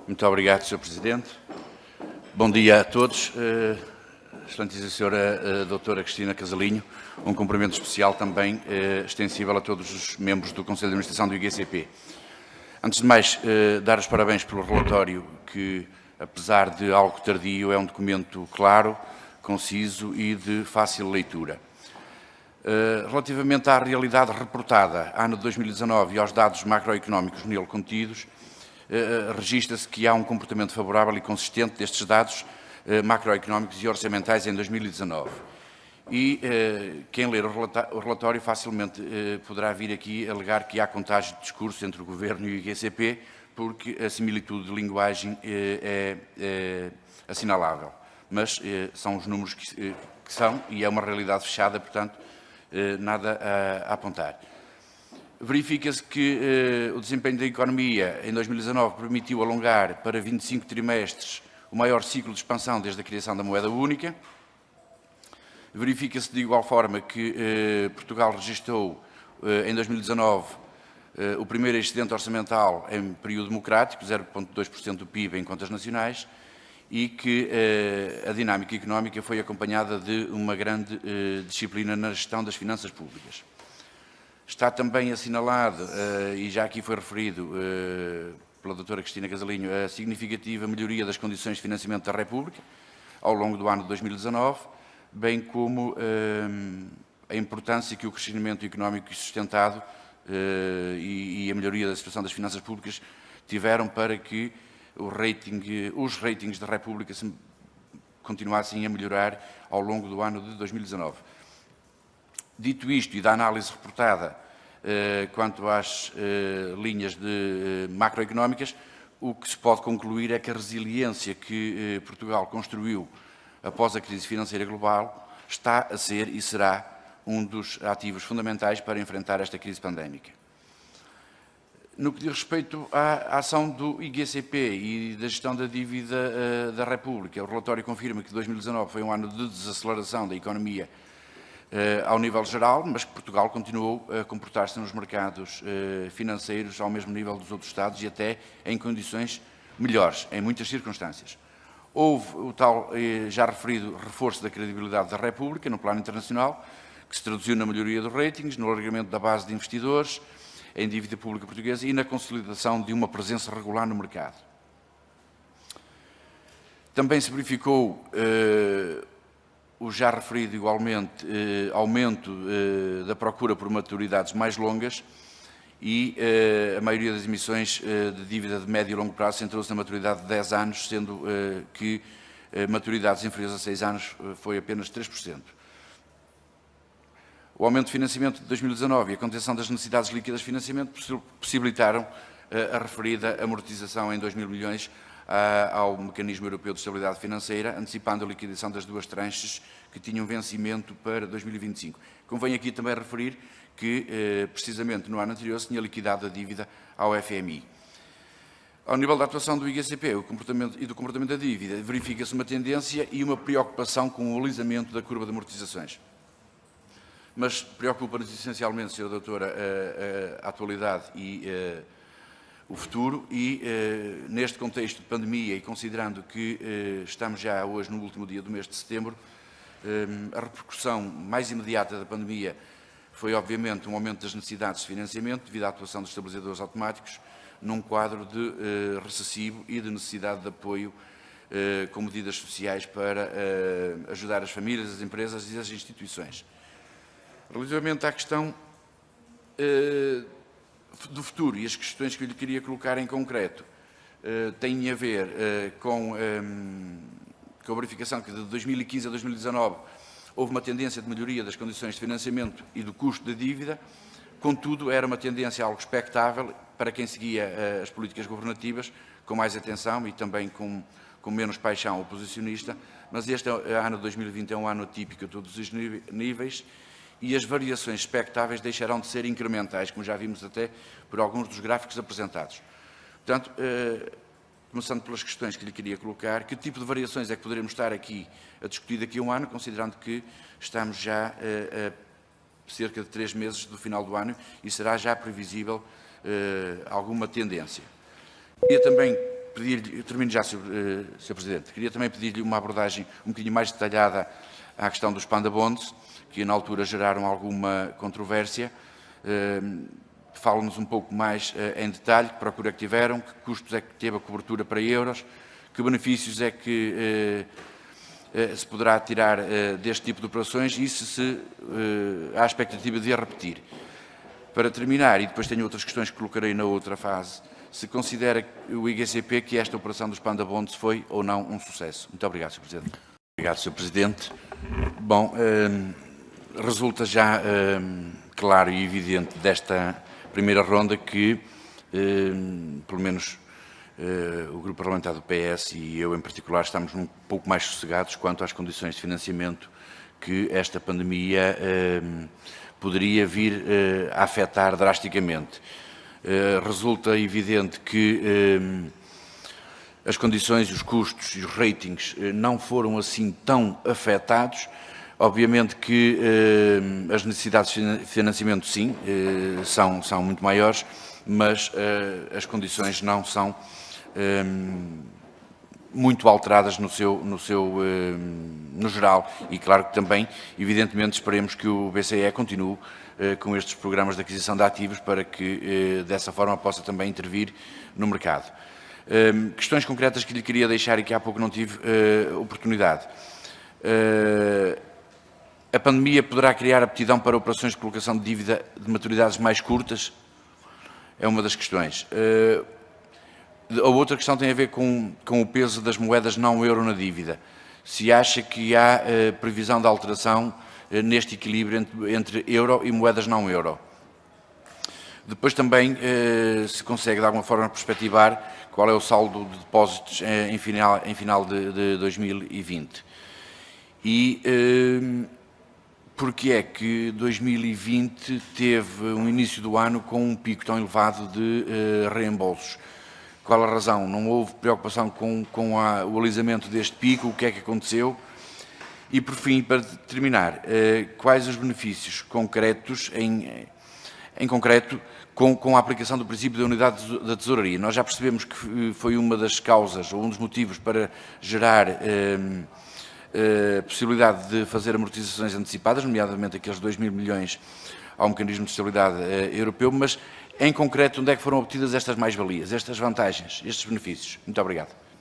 Muito obrigado, Sr. Presidente. Bom dia a todos. Excelentíssima Sra. Doutora Cristina Casalinho, um cumprimento especial também extensível a todos os membros do Conselho de Administração do IGCP. Antes de mais, dar os parabéns pelo relatório que, apesar de algo tardio, é um documento claro, conciso e de fácil leitura. Relativamente à realidade reportada, ano de 2019 e aos dados macroeconómicos nele contidos, registra-se que há um comportamento favorável e consistente destes dados macroeconómicos e orçamentais em 2019. E quem ler o relatório facilmente poderá vir aqui alegar que há contágio de discurso entre o Governo e o IGCP, porque a similitude de linguagem é assinalável. Mas são os números que são e é uma realidade fechada, portanto, nada a apontar. Verifica-se que o desempenho da economia em 2019 permitiu alongar para 25 trimestres o maior ciclo de expansão desde a criação da moeda única. Verifica-se de igual forma que Portugal registrou em 2019 o primeiro excedente orçamental em período democrático, 0,2% do PIB em contas nacionais, e que a dinâmica económica foi acompanhada de uma grande disciplina na gestão das finanças públicas. Está também assinalado, e já aqui foi referido pela doutora Cristina Casalinho, a significativa melhoria das condições de financiamento da República ao longo do ano de 2019, bem como a importância que o crescimento económico sustentado e a melhoria da situação das finanças públicas tiveram para que os ratings da República continuassem a melhorar ao longo do ano de 2019. Dito isto e da análise reportada quanto às linhas macroeconómicas, o que se pode concluir é que a resiliência que Portugal construiu após a crise financeira global está a ser e será um dos ativos fundamentais para enfrentar esta crise pandémica. No que diz respeito à ação do IGCP e da gestão da dívida da República, o relatório confirma que 2019 foi um ano de desaceleração da economia ao nível geral, mas que Portugal continuou a comportar-se nos mercados financeiros ao mesmo nível dos outros Estados e até em condições melhores, em muitas circunstâncias. Houve o tal, já referido, reforço da credibilidade da República no plano internacional, que se traduziu na melhoria dos ratings, no alargamento da base de investidores, em dívida pública portuguesa e na consolidação de uma presença regular no mercado. Também se verificou o já referido igualmente aumento da procura por maturidades mais longas e a maioria das emissões de dívida de médio e longo prazo centrou-se na maturidade de 10 anos, sendo que maturidades inferiores a 6 anos foi apenas 3%. O aumento de financiamento de 2019 e a contenção das necessidades líquidas de financiamento possibilitaram a referida amortização em 2.000 milhões ao Mecanismo Europeu de Estabilidade Financeira, antecipando a liquidação das duas tranches que tinham vencimento para 2025. Convém aqui também referir que, precisamente no ano anterior, se tinha liquidado a dívida ao FMI. Ao nível da atuação do IGCP e do comportamento da dívida, verifica-se uma tendência e uma preocupação com o alisamento da curva de amortizações. Mas preocupa-nos essencialmente, Sra. Doutora, a atualidade e o futuro e, neste contexto de pandemia e considerando que estamos já hoje no último dia do mês de setembro, a repercussão mais imediata da pandemia foi, obviamente, um aumento das necessidades de financiamento devido à atuação dos estabilizadores automáticos num quadro de recessivo e de necessidade de apoio com medidas sociais para ajudar as famílias, as empresas e as instituições. Relativamente à questão do futuro e as questões que eu lhe queria colocar em concreto têm a ver com a verificação que de 2015 a 2019 houve uma tendência de melhoria das condições de financiamento e do custo da dívida, contudo era uma tendência algo expectável para quem seguia as políticas governativas com mais atenção e também com menos paixão oposicionista, mas este ano de 2020 é um ano atípico a todos os níveis e as variações expectáveis deixarão de ser incrementais, como já vimos até por alguns dos gráficos apresentados. Portanto, começando pelas questões que lhe queria colocar, que tipo de variações é que poderemos estar aqui a discutir daqui a um ano, considerando que estamos já a cerca de 3 meses do final do ano e será já previsível alguma tendência. Queria também pedir-lhe, termino já, Sr. Presidente, queria também pedir-lhe uma abordagem um bocadinho mais detalhada à questão dos Panda Bonds, que na altura geraram alguma controvérsia. Fale-nos um pouco mais em detalhe, que procura que tiveram, que custos é que teve a cobertura para euros, que benefícios é que se poderá tirar deste tipo de operações e se há a expectativa de a repetir. Para terminar, e depois tenho outras questões que colocarei na outra fase, se considera o IGCP que esta operação dos Panda Bonds foi ou não um sucesso. Muito obrigado, Sr. Presidente. Obrigado, Sr. Presidente. Bom, resulta já claro e evidente desta primeira ronda que, pelo menos, o Grupo Parlamentar do PS e eu em particular estamos um pouco mais sossegados quanto às condições de financiamento que esta pandemia poderia vir a afetar drasticamente. Resulta evidente que as condições, os custos e os ratings não foram assim tão afetados. Obviamente que as necessidades de financiamento, sim, são muito maiores, mas as condições não são muito alteradas no geral. E claro que também, evidentemente, esperemos que o BCE continue com estes programas de aquisição de ativos para que dessa forma possa também intervir no mercado. Questões concretas que lhe queria deixar e que há pouco não tive oportunidade. A pandemia poderá criar aptidão para operações de colocação de dívida de maturidades mais curtas? É uma das questões. A outra questão tem a ver com o peso das moedas não euro na dívida. Se acha que há previsão de alteração neste equilíbrio entre euro e moedas não euro. Depois também se consegue de alguma forma perspectivar qual é o saldo de depósitos em final de 2020. E porque é que 2020 teve um início do ano com um pico tão elevado de reembolsos? Qual a razão? Não houve preocupação com o alisamento deste pico? O que é que aconteceu? E, por fim, para terminar, quais os benefícios concretos, em concreto, com a aplicação do princípio da unidade da tesouraria? Nós já percebemos que foi uma das causas, ou um dos motivos para gerar possibilidade de fazer amortizações antecipadas, nomeadamente aqueles 2.000 milhões ao mecanismo de estabilidade europeu, mas, em concreto, onde é que foram obtidas estas mais-valias, estas vantagens, estes benefícios? Muito obrigado.